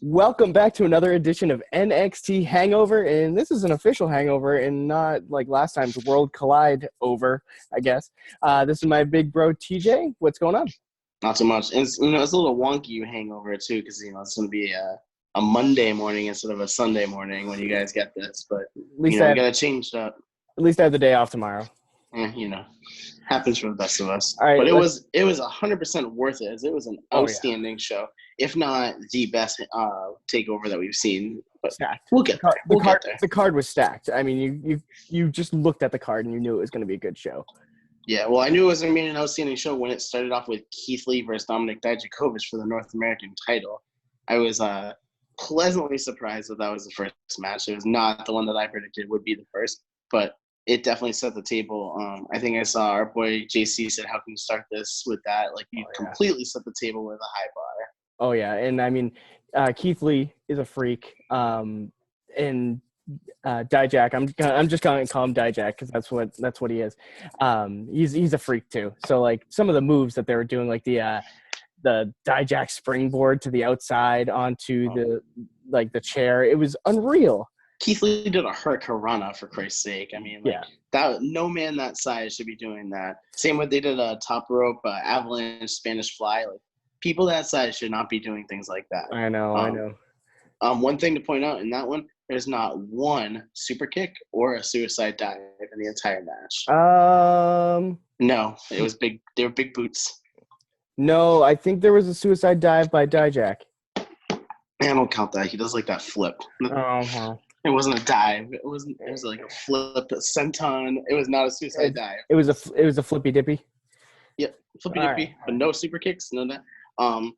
Welcome back to another edition of NXT Hangover, and this is an official hangover and not like last time's World Collide over, I guess. This is my big bro, TJ. What's going on? Not so much. It's, it's a little wonky hangover, too, because, it's going to be a Monday morning instead of a Sunday morning when you guys get this. But, we got to change that. At least I have the day off tomorrow. Happens for the best of us. All right, but it was 100% worth it. It was an outstanding show, if not the best takeover that we've seen. But stacked. We'll get there. The card was stacked. I mean, you just looked at the card and you knew it was going to be a good show. Yeah, well, I knew it was going to be an outstanding show when it started off with Keith Lee versus Dominic Dijakovic for the North American title. I was pleasantly surprised that was the first match. It was not the one that I predicted would be the first, but it definitely set the table. I think I saw our boy JC said, "How can you start this with that?" Like you completely set the table with a high bar. Oh yeah, and I mean, Keith Lee is a freak, and Dijak. I'm just going to call him Dijak because that's what he is. He's a freak too. So like some of the moves that they were doing, like the Dijak springboard to the outside onto the chair, it was unreal. Keith Lee did a hurricanrana, for Christ's sake. I mean, that no man that size should be doing that. Same with they did a top rope avalanche Spanish fly. Like people that size should not be doing things like that. I know. One thing to point out in that one, there's not one super kick or a suicide dive in the entire match. No, it was big. They were big boots. No, I think there was a suicide dive by Dijak. I don't count that. He does like that flip. Uh-huh. It wasn't a dive. It was like a flip, a senton. It was not a suicide dive. It was a flippy dippy. Yep, flippy dippy, but no super kicks, none of that.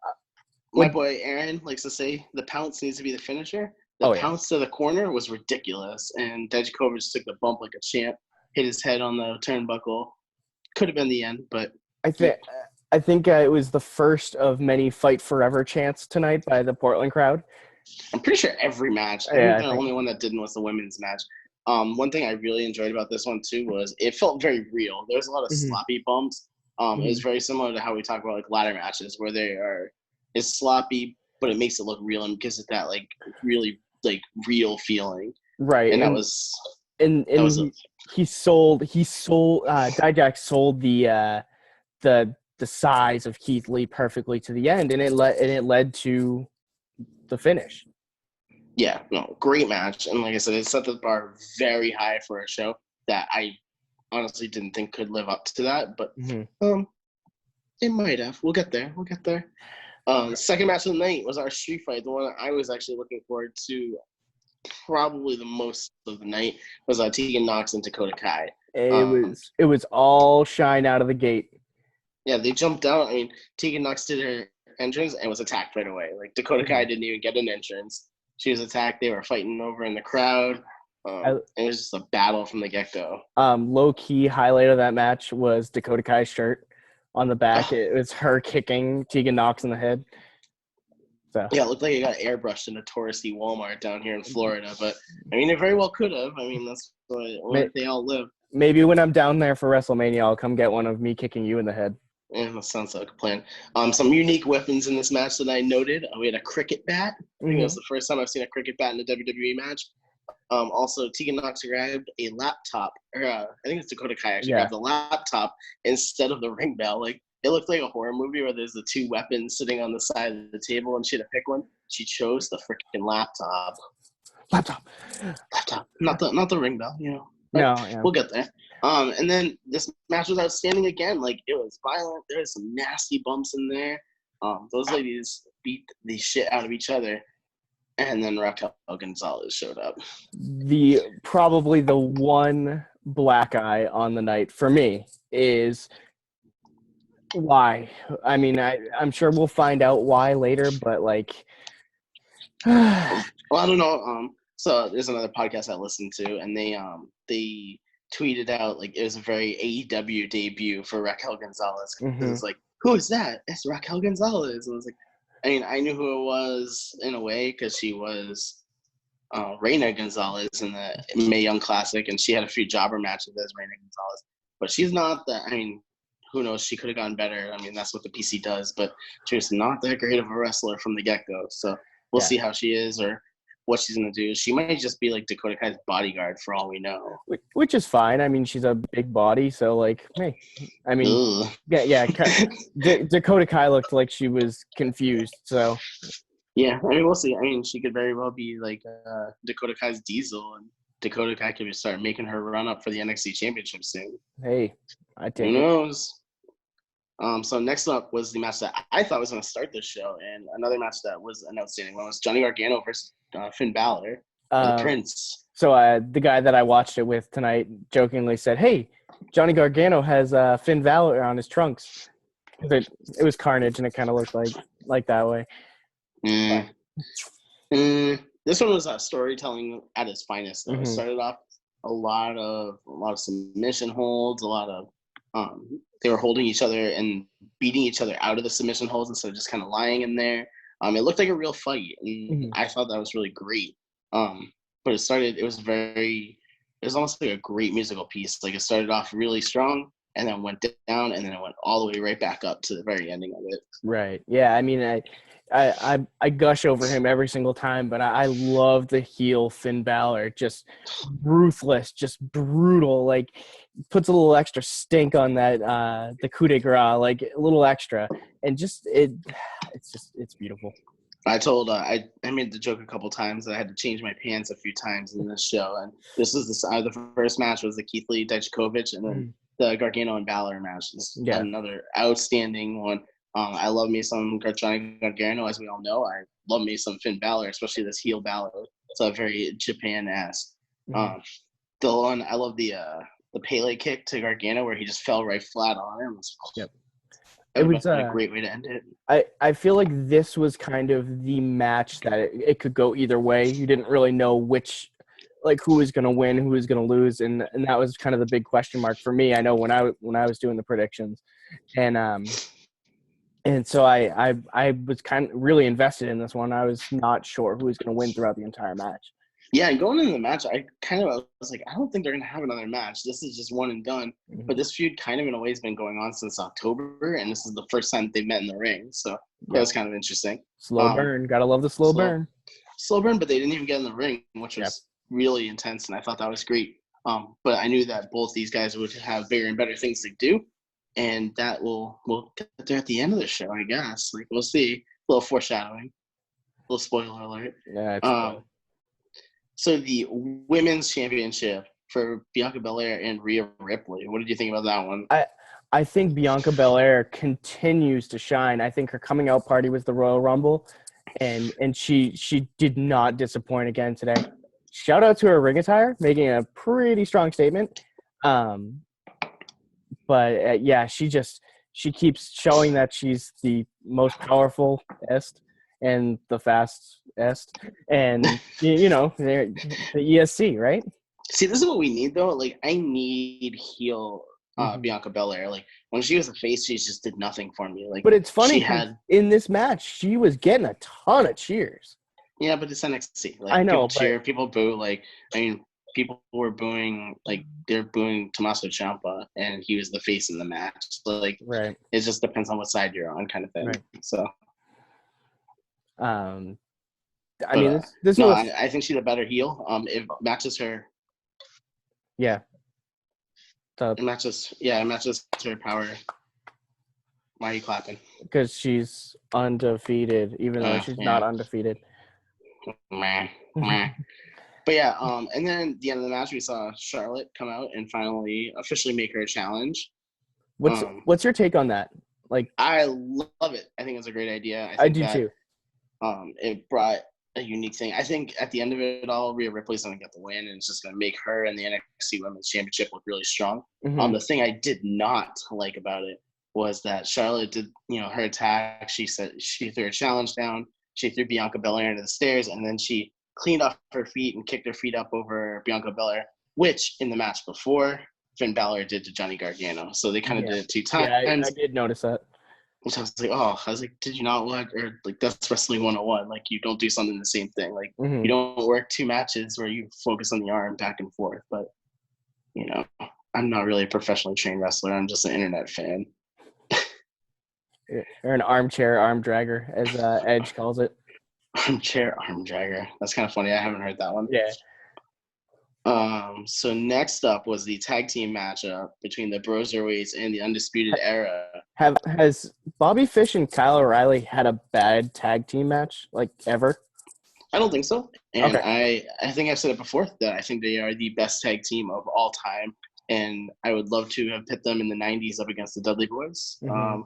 My boy Aaron likes to say the pounce needs to be the finisher. The pounce to the corner was ridiculous, and Dijakovic just took the bump like a champ, hit his head on the turnbuckle. Could have been the end, but I think it was the first of many Fight Forever chants tonight by the Portland crowd. I'm pretty sure every match. I think the only one that didn't was the women's match. One thing I really enjoyed about this one too was it felt very real. There was a lot of sloppy bumps. It was very similar to how we talk about like ladder matches where it's sloppy, but it makes it look real and gives it that like really like real feeling. Right. And he sold Dijak sold the size of Keith Lee perfectly to the end, and it led to the finish. Yeah, no, great match. And like I said, it set the bar very high for a show that I honestly didn't think could live up to that, but it might have. We'll get there. The second match of the night was our street fight. The one I was actually looking forward to probably the most of the night was Tegan Nox and Dakota Kai. It was all shine out of the gate. Yeah, they jumped out. I mean, Tegan Nox did her entrance and was attacked right away. Like Dakota Kai didn't even get an entrance. She was attacked. They were fighting over in the crowd. It was just a battle from the get-go. Low key highlight of that match was Dakota Kai's shirt on the back. It was her kicking Tegan Nox in the head. So yeah, it looked like it got airbrushed in a touristy Walmart down here in Florida. But I mean, it very well could have. I mean, that's where they all live. Maybe when I'm down there for WrestleMania, I'll come get one of me kicking you in the head. Yeah, that sounds like a plan. Some unique weapons in this match that I noted. We had a cricket bat. I think it was the first time I've seen a cricket bat in a WWE match. Also, Tegan Nox grabbed a laptop. I think it's Dakota Kai actually grabbed the laptop instead of the ring bell. Like it looked like a horror movie where there's the two weapons sitting on the side of the table, and she had to pick one. She chose the freaking laptop. Laptop. Not the ring bell. We'll get there. And then this match was outstanding again. Like it was violent. There was some nasty bumps in there. Those ladies beat the shit out of each other. And then Raquel Gonzalez showed up. Probably the one black eye on the night for me is why. I mean, I'm sure we'll find out why later, but like, well, I don't know. So there's another podcast I listened to, and they tweeted out like it was a very AEW debut for Raquel Gonzalez. It was like, who is that? It's Raquel Gonzalez. And I was like, I mean, I knew who it was in a way because she was Reina Gonzalez in the Mae Young Classic, and she had a few jobber matches as Reina Gonzalez. But she's not that. I mean, who knows? She could have gotten better. I mean, that's what the PC does. But she was not that great of a wrestler from the get-go. So We'll see how she is or what she's going to do. She might just be like Dakota Kai's bodyguard for all we know. Which is fine. I mean, she's a big body, so like, hey, I mean, Ugh. yeah. Dakota Kai looked like she was confused. So yeah, I mean, we'll see. I mean, she could very well be like Dakota Kai's Diesel, and Dakota Kai could start making her run up for the NXT Championship soon. hey, I take Who it. knows? So next up was the match that I thought was going to start this show, and another match that was an outstanding one was Johnny Gargano versus Finn Balor, the Prince. So the guy that I watched it with tonight jokingly said, "Hey, Johnny Gargano has Finn Balor on his trunks." It was Carnage, and it kind of looked like that way. This one was storytelling at its finest. Though. Mm-hmm. It started off a lot of submission holds, a lot of they were holding each other and beating each other out of the submission holds instead of just kind of lying in there. It looked like a real fight, and I thought that was really great. But it was almost like a great musical piece. Like it started off really strong and then went down and then it went all the way right back up to the very ending of it. Right. Yeah. I mean, I gush over him every single time, but I love the heel Finn Balor. Just ruthless, just brutal. Like puts a little extra stink on that the coup de grace, like a little extra, and it's beautiful. I told I made the joke a couple times that I had to change my pants a few times in this show, and this was the first match was the Keith Lee Dijakovic, and then the Gargano and Balor match is another outstanding one. I love me some Johnny Gargano, as we all know. I love me some Finn Balor, especially this heel Balor. It's a very Japan-esque. The one I love the Pele kick to Gargano where he just fell right flat on him. It was a great way to end it. I feel like this was kind of the match that it could go either way. You didn't really know who was going to win, who was going to lose, and that was kind of the big question mark for me. I know when I was doing the predictions, and so I was kind of really invested in this one. I was not sure who was going to win throughout the entire match. Yeah, going into the match, I was like, I don't think they're going to have another match. This is just one and done. But this feud kind of in a way has been going on since October, and this is the first time they met in the ring. So that was kind of interesting. Slow burn. Got to love the slow burn. Slow burn, but they didn't even get in the ring, which was really intense, and I thought that was great. But I knew that both these guys would have bigger and better things to do, and that we'll get there at the end of the show, I guess. Like, we'll see. A little foreshadowing. A little spoiler alert. Yeah, So the women's championship for Bianca Belair and Rhea Ripley. What did you think about that one? I think Bianca Belair continues to shine. I think her coming out party was the Royal Rumble, and she did not disappoint again today. Shout out to her ring attire, making a pretty strong statement. But she keeps showing that she's the most powerful-est and the fastest, and the ESC, right? See, this is what we need though. Like, I need heel Bianca Belair. Like, when she was a face, she just did nothing for me. Like, but it's funny in this match, she was getting a ton of cheers. Yeah, but it's NXT. Like, I know, people cheer, people boo. Like, I mean, people were booing. Like, they're booing Tommaso Ciampa, and he was the face in the match. So, like, right. It just depends on what side you're on, kind of thing. Right. So. I mean, this no, was. I think she's a better heel. It matches her. Yeah. It matches her power. Why are you clapping? Because she's undefeated, even though she's not undefeated. Meh. But yeah, and then at the end of the match, we saw Charlotte come out and finally officially make her a challenge. What's your take on that? Like, I love it. I think it's a great idea. I do too. It brought a unique thing. I think at the end of it all, Rhea Ripley's going to get the win, and it's just going to make her and the NXT Women's Championship look really strong. The thing I did not like about it was that Charlotte did, her attack. She said she threw a challenge down. She threw Bianca Belair into the stairs, and then she cleaned off her feet and kicked her feet up over Bianca Belair, which in the match before, Finn Balor did to Johnny Gargano. So they kind of did it 2 times. Yeah, I did notice that. Which I was like, did you not watch? Or like, that's wrestling 101. Like, you don't do something the same thing. Like, you don't work 2 matches where you focus on the arm back and forth. But, I'm not really a professionally trained wrestler. I'm just an internet fan. Or an armchair arm dragger, as Edge calls it. Armchair arm dragger. That's kind of funny. I haven't heard that one. Yeah. So next up was the tag team matchup between the Broserweights and the Undisputed Era. Has Bobby Fish and Kyle O'Reilly had a bad tag team match, like, ever? I don't think so. And Okay. I think I've said it before that I think they are the best tag team of all time. And I would love to have pit them in the 90s up against the Dudley Boys. Mm-hmm.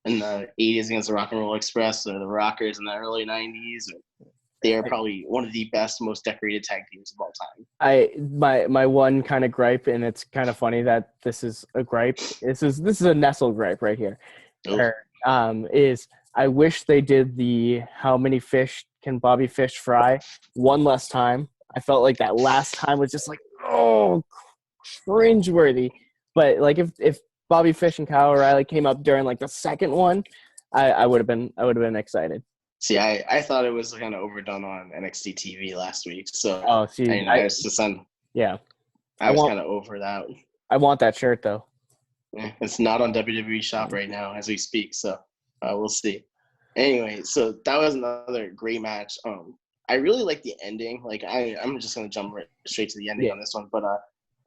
In the 80s against the Rock and Roll Express or the Rockers in the early 90s. They are probably one of the best, most decorated tag teams of all time. My one kind of gripe, and it's kind of funny that this is a gripe. This is a Nestle gripe right here. Is I wish they did the how many fish can Bobby Fish fry one less time. I felt like that last time was just like, oh, cringeworthy. But like if Bobby Fish and Kyle O'Reilly came up during like the second one, I would have been excited. See, I thought it was kind of overdone on NXT TV last week. So I was kind of over that. I want that shirt though. Yeah, it's not on WWE Shop right now as we speak, so we'll see. Anyway, so that was another great match. I really like the ending. Like I'm just gonna jump straight to the ending on this one, but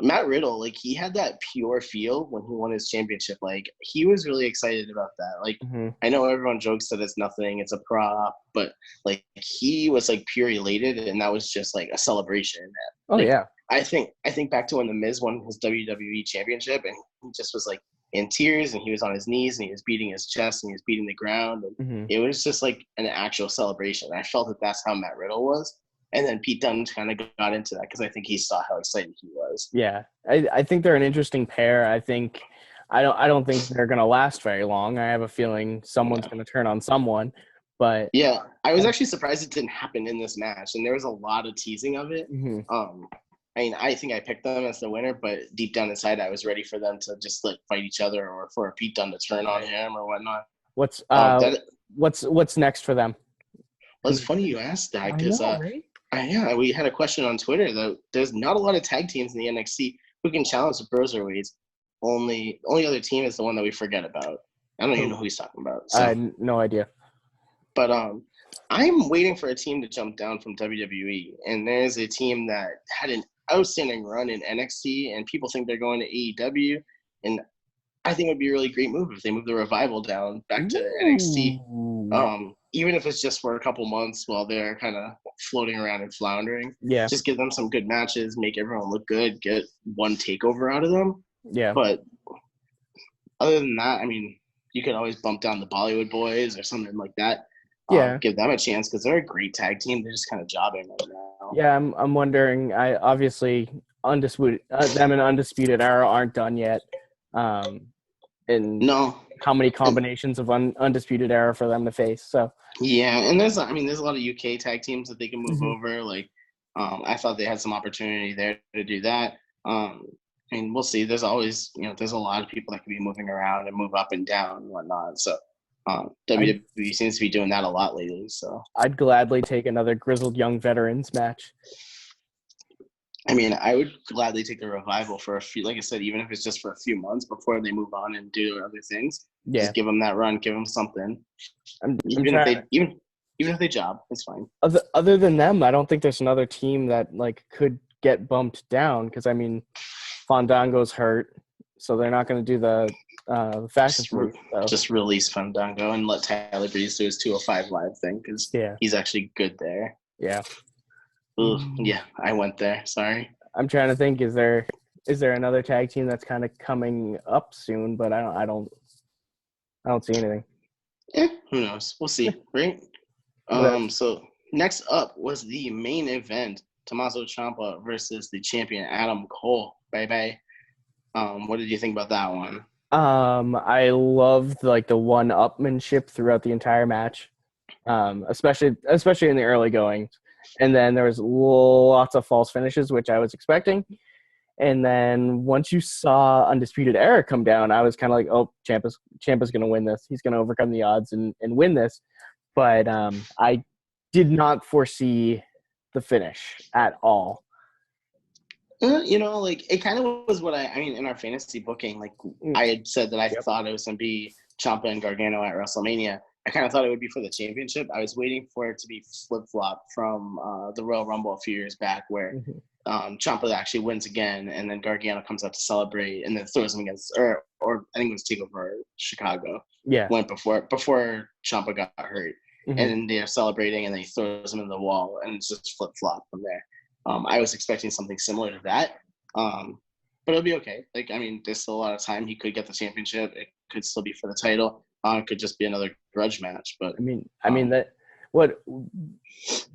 Matt Riddle, like he had that pure feel when he won his championship. Like he was really excited about that. Like I know everyone jokes that it's nothing, it's a prop, but like he was like pure elated, and that was just like a celebration. Yeah. I think back to when The Miz won his WWE championship, and he just was like in tears, and he was on his knees, and he was beating his chest, and he was beating the ground, and it was just like an actual celebration. I felt that that's how Matt Riddle was. And then Pete Dunne kind of got into that because I think he saw how excited he was. Yeah, I think they're an interesting pair. I don't think they're going to last very long. I have a feeling someone's going to turn on someone. But yeah, I was actually surprised it didn't happen in this match, and there was a lot of teasing of it. I mean, I think I picked them as the winner, but deep down inside, I was ready for them to just like fight each other, or for Pete Dunne to turn on him or whatnot. What's next for them? Well, it's funny you asked that because right? We had a question on Twitter that there's not a lot of tag teams in the NXT who can challenge the Broserweights. Only other team is the one that we forget about. I don't even know who he's talking about. So. I had no idea. But I'm waiting for a team to jump down from WWE, and there's a team that had an outstanding run in NXT, and people think they're going to AEW, and I think it would be a really great move if they move the Revival down back to NXT. Even if it's just for a couple months while they're kind of floating around and floundering. Yeah. Just give them some good matches, make everyone look good, get one takeover out of them. Yeah. But other than that, I mean, you could always bump down the Bollywood Boys or something like that. Give them a chance because they're a great tag team. They're just kind of jobbing right now. Yeah, I'm wondering. I obviously them and Undisputed Era aren't done yet. And how many combinations of Undisputed Era for them to face? So yeah, and there's a lot of UK tag teams that they can move over. Like, I thought they had some opportunity there to do that. And we'll see. There's always, there's a lot of people that can be moving around and move up and down and whatnot. So WWE seems to be doing that a lot lately. So I'd gladly take another grizzled young veterans match. I mean, I would gladly take the Revival for a few, like I said, even if it's just for a few months before they move on and do other things. Yeah. Just give them that run, give them something. Even if they job, it's fine. Other than them, I don't think there's another team that like could get bumped down because I mean, Fandango's hurt, so they're not going to do the fashion route. Just release Fandango and let Tyler Breeze do his 205 Live thing because he's actually good there. Yeah. Yeah, I went there. Sorry. I'm trying to think. Is there another tag team that's kind of coming up soon? But I don't see anything. Yeah, who knows? We'll see. Right. So next up was the main event: Tommaso Ciampa versus the champion Adam Cole. Bye. What did you think about that one? I loved like the one-upmanship throughout the entire match, especially in the early goings. And then there was lots of false finishes, which I was expecting. And then once you saw Undisputed Era come down, I was kind of like, oh, Ciampa's going to win this. He's going to overcome the odds and win this. But I did not foresee the finish at all. It kind of was what in our fantasy booking, like I had said that I thought it was going to be Ciampa and Gargano at WrestleMania. I kind of thought it would be for the championship. I was waiting for it to be flip-flop from the Royal Rumble a few years back where Ciampa actually wins again, and then Gargano comes out to celebrate and then throws him against, or I think it was Takeover Chicago. Yeah. Went before Ciampa got hurt. And then they're celebrating, and then he throws him in the wall, and it's just flip-flop from there. I was expecting something similar to that. But it'll be okay. Like, I mean, there's still a lot of time. He could get the championship. It could still be for the title. It could just be another grudge match. But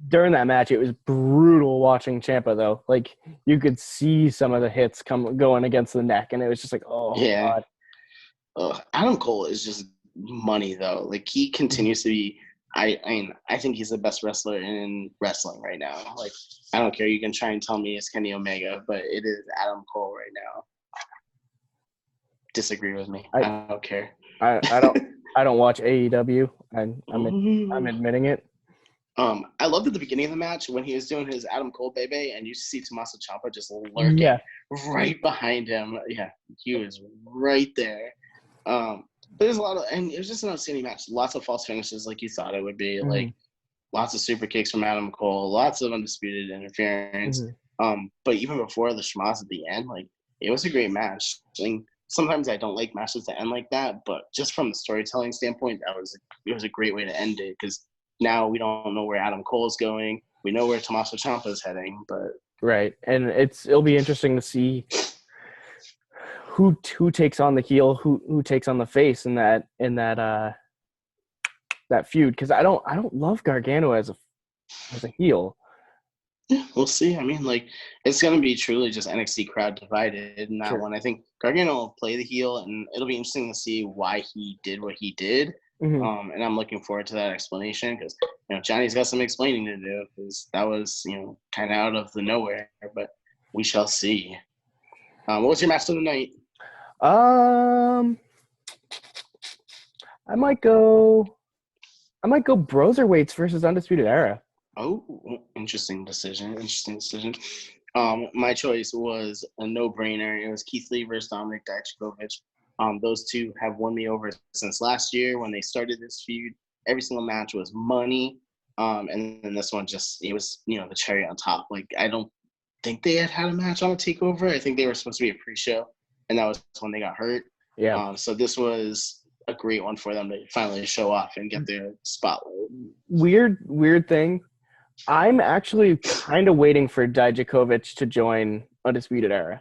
during that match, it was brutal watching Ciampa though. Like, you could see some of the hits going against the neck, and it was just like, oh yeah. God. Adam Cole is just money though. Like, he continues to be. I think he's the best wrestler in wrestling right now. Like, I don't care. You can try and tell me it's Kenny Omega, but it is Adam Cole right now. Disagree with me. I don't care. I don't watch AEW. I'm admitting it. I loved at the beginning of the match when he was doing his Adam Cole baby, and you see Tommaso Ciampa just lurking right behind him. Yeah, he was right there. There's a lot of, and it was just an outstanding match. Lots of false finishes, like you thought it would be. Like, lots of super kicks from Adam Cole, lots of undisputed interference. But even before the schmoz at the end, like, it was a great match. Sometimes I don't like matches that end like that, but just from the storytelling standpoint, it was a great way to end it, because now we don't know where Adam Cole is going. We know where Tommaso Ciampa is heading, but right, and it'll be interesting to see who takes on the heel, who takes on the face in that feud, because I don't love Gargano as a heel. Yeah, we'll see. I mean, like, it's going to be truly just NXT crowd divided in that one. I think Gargano will play the heel, and it'll be interesting to see why he did what he did. And I'm looking forward to that explanation, because, Johnny's got some explaining to do, because that was, kind of out of the nowhere, but we shall see. What was your match of the night? I might go Broserweights versus Undisputed Era. Oh, interesting decision. My choice was a no-brainer. It was Keith Lee versus Dominik Dijakovic. Those two have won me over since last year when they started this feud. Every single match was money. And then this one it was, the cherry on top. Like, I don't think they had a match on a TakeOver. I think they were supposed to be a pre-show, and that was when they got hurt. Yeah. So this was a great one for them to finally show off and get their spotlight. Weird thing. I'm actually kind of waiting for Dijakovic to join Undisputed Era.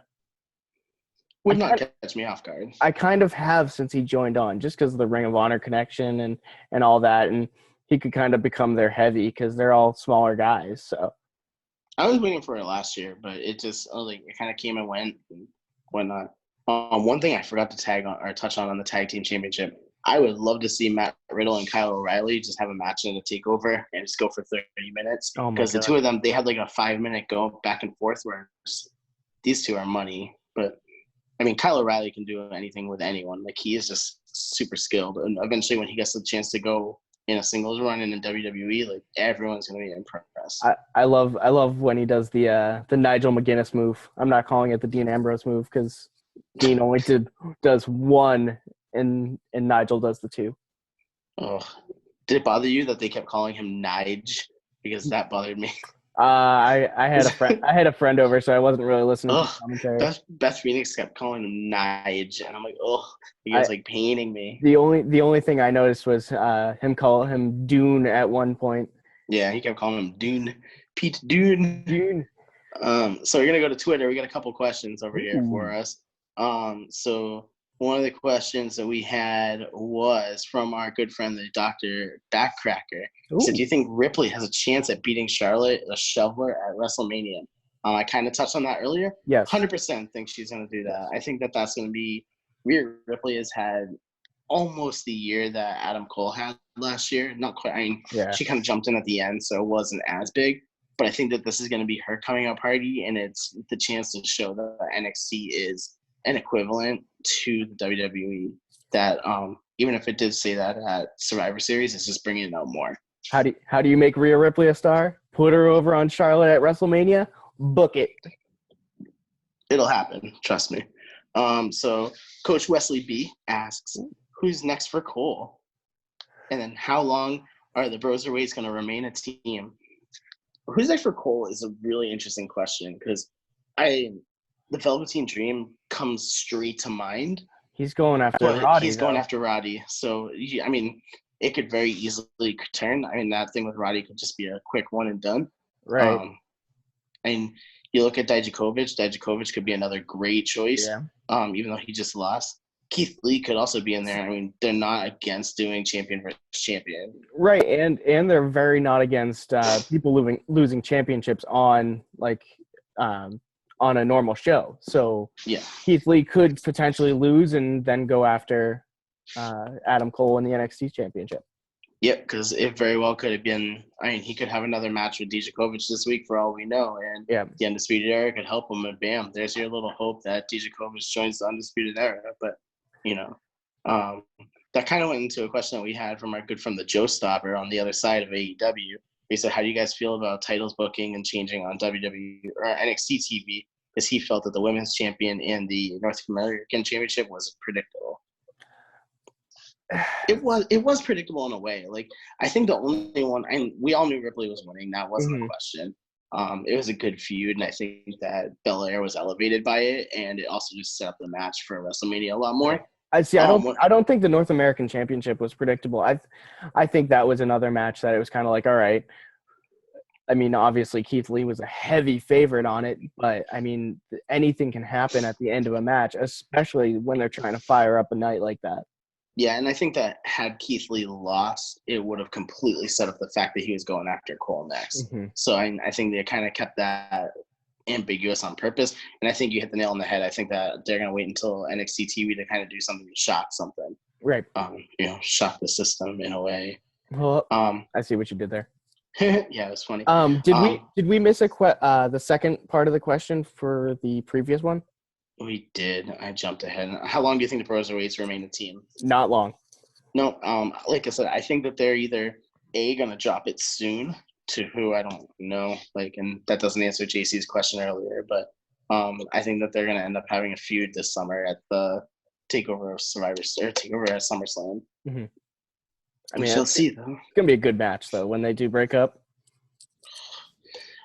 Would not catch me off guard. I kind of have since he joined on, just because of the Ring of Honor connection and all that, and he could kind of become their heavy because they're all smaller guys. So I was waiting for it last year, but it just it kind of came and went and whatnot. One thing I forgot to touch on the tag team championship. I would love to see Matt Riddle and Kyle O'Reilly just have a match in a TakeOver and just go for 30 minutes. Because the two of them, they had like a 5-minute go back and forth where these two are money. But, I mean, Kyle O'Reilly can do anything with anyone. Like, he is just super skilled. And eventually when he gets the chance to go in a singles run in WWE, like, everyone's going to be impressed. I love when he does the Nigel McGuinness move. I'm not calling it the Dean Ambrose move because Dean only does one, and Nigel does the two. Oh, did it bother you that they kept calling him Nige? Because that bothered me. I had a friend over, so I wasn't really listening to the commentary. Beth Phoenix kept calling him Nige, and I'm like, oh, he was like painting me. The only thing I noticed was him call him Dune at one point. Yeah, he kept calling him Dune, Pete Dune. So we're gonna go to Twitter. We got a couple questions over here for us. So one of the questions that we had was from our good friend, the Dr. Backcracker. He said, do you think Ripley has a chance at beating Charlotte the Shoveler at WrestleMania? I kind of touched on that earlier. Yes. 100% think she's going to do that. I think that's going to be weird. Ripley has had almost the year that Adam Cole had last year. Not quite. I mean, she kind of jumped in at the end, so it wasn't as big. But I think that this is going to be her coming out party, and it's the chance to show that NXT is an equivalent to the WWE, that even if it did say that at Survivor Series, it's just bringing it out more. How do you make Rhea Ripley a star? Put her over on Charlotte at WrestleMania? Book it. It'll happen. Trust me. So Coach Wesley B asks, who's next for Cole? And then how long are the Broserweights going to remain a team? Who's next for Cole is a really interesting question because the Velveteen Dream comes straight to mind. He's going after But Roddy. he's going after Roddy. So, I mean, it could very easily turn. I mean, that thing with Roddy could just be a quick one and done. Right. And you look at Dijakovic. Dijakovic could be another great choice, even though he just lost. Keith Lee could also be in there. I mean, they're not against doing champion versus champion. Right, and they're very not against people losing championships on on a normal show. So yeah, Keith Lee could potentially lose and then go after Adam Cole in the NXT championship. Yep, because it very well could have been. I mean, he could have another match with Dijakovic this week for all we know, and the Undisputed Era could help him. And bam, there's your little hope that Dijakovic joins the Undisputed Era. But that kind of went into a question that we had from our good friend the Joe Stopper on the other side of AEW. He said, "How do you guys feel about titles booking and changing on WWE or NXT TV?" Because he felt that the Women's Champion and the North American Championship was predictable. It was predictable in a way. Like, I think the only one, and we all knew Ripley was winning. That wasn't a question. It was a good feud, and I think that Belair was elevated by it, and it also just set up the match for WrestleMania a lot more. I don't think the North American Championship was predictable. I think that was another match that it was kind of like, all right. I mean, obviously Keith Lee was a heavy favorite on it, but I mean, anything can happen at the end of a match, especially when they're trying to fire up a night like that. Yeah, and I think that had Keith Lee lost, it would have completely set up the fact that he was going after Cole next. So I think they kind of kept that ambiguous on purpose, and I think you hit the nail on the head. I think that they're going to wait until NXT TV to kind of do something to shock something. Right. Shock the system in a way. Well, I see what you did there. Yeah, it was funny. Did we miss the second part of the question for the previous one? We did. I jumped ahead. How long do you think the Broserweights remain a team? Not long. No, like I said, I think that they're either going to drop it soon to who I don't know, and that doesn't answer JC's question earlier, but I think that they're going to end up having a feud this summer at the Takeover of Survivor or Takeover at SummerSlam. I mean, we'll see though. It's gonna be a good match though when they do break up.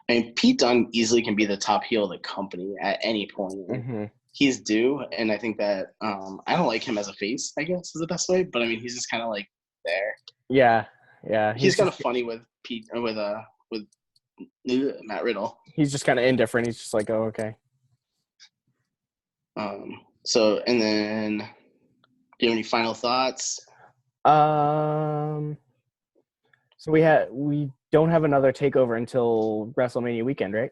I mean, Pete Dunne easily can be the top heel of the company at any point. He's due, and I think that I don't like him as a face, I guess is the best way. But I mean, he's just kind of like there. Yeah. He's kind of funny with Pete with Matt Riddle. He's just kind of indifferent. He's just like, oh, okay. So, and then, do you have any final thoughts? So we don't have another takeover until WrestleMania weekend, right?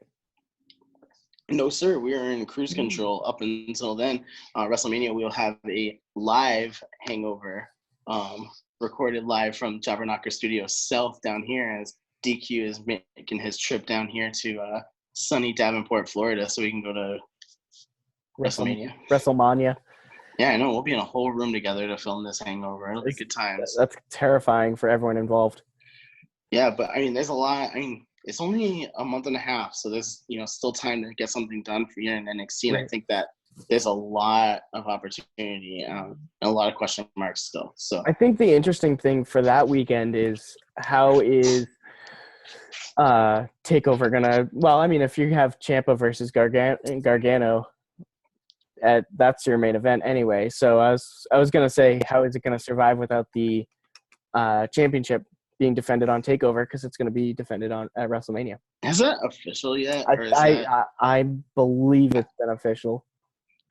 No, sir. We are in cruise control up until then. WrestleMania, we'll have a live hangover, recorded live from Jobberknocker Studio South down here as DQ is making his trip down here to sunny Davenport, Florida, so we can go to WrestleMania. Yeah, I know. We'll be in a whole room together to film this hangover. It'll be good times. That's terrifying for everyone involved. Yeah, but I mean, there's a lot. I mean, it's only a month and a half, so there's still time to get something done for you in NXT. And I think that there's a lot of opportunity and a lot of question marks still. So I think the interesting thing for that weekend is how is Takeover gonna? Well, I mean, if you have Ciampa versus Gargano. That's your main event anyway. So I was gonna say, how is it gonna survive without the championship being defended on Takeover, because it's gonna be defended at WrestleMania. Is that official yet? I believe it's been official.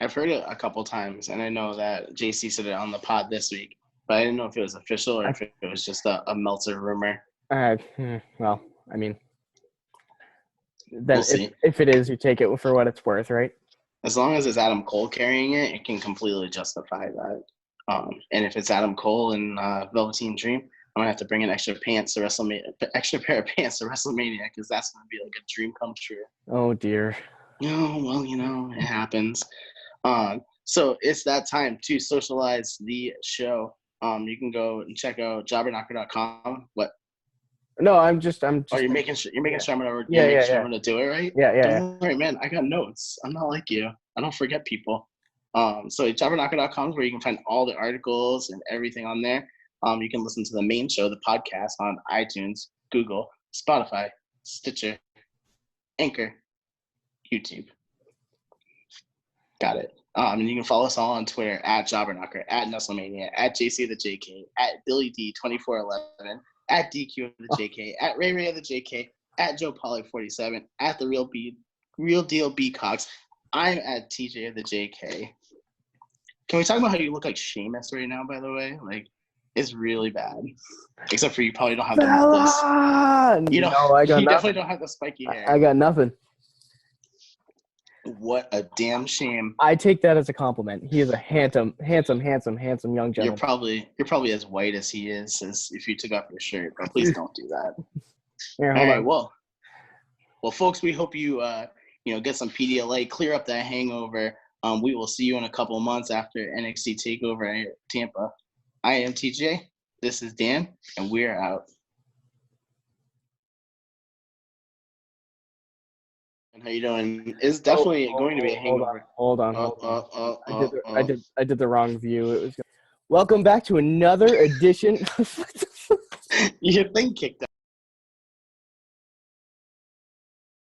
I've heard it a couple times, and I know that JC said it on the pod this week, but I didn't know if it was official or if it was just a Meltzer rumor. Well, I mean, if it is, you take it for what it's worth, right? As long as it's Adam Cole carrying it, it can completely justify that. And if it's Adam Cole and Velveteen Dream, I'm gonna have to bring an extra pair of pants to WrestleMania, because that's gonna be like a dream come true. Oh dear. No, well, it happens. So it's that time to socialize the show. You can go and check out jobberknocker.com. What? No, I'm just. Oh, you're making sure I'm gonna. I'm gonna do it right. Yeah. Don't worry, man. I got notes. I'm not like you. I don't forget people. So jobberknocker.com is where you can find all the articles and everything on there. You can listen to the main show, the podcast, on iTunes, Google, Spotify, Stitcher, Anchor, YouTube. Got it. And you can follow us all on Twitter at Jobberknocker, at Nestlemania, at JCoftheJK, at BillyD2411, at DQ of the JK, at Ray of the JK, at Joe Polly 47, at the Real Deal B Cox. I'm at TJ of the JK. Can we talk about how you look like Sheamus right now? By the way, like it's really bad. Except for you probably don't have the you know, no, I got you nothing. definitely don't have the spiky hair. I got nothing. What a damn shame. I take that as a compliment. He is a handsome young gentleman. You're probably as white as he is as if you took off your shirt, but please don't do that. Here, All right, well, folks, we hope you get some PDLA, clear up that hangover. We will see you in a couple of months after NXT Takeover at Tampa. I am TJ. This is Dan, and we're out. How you doing? It's definitely going to be a hangover. Hold on. I did the wrong view. It was. Welcome back to another edition. Your thing kicked out.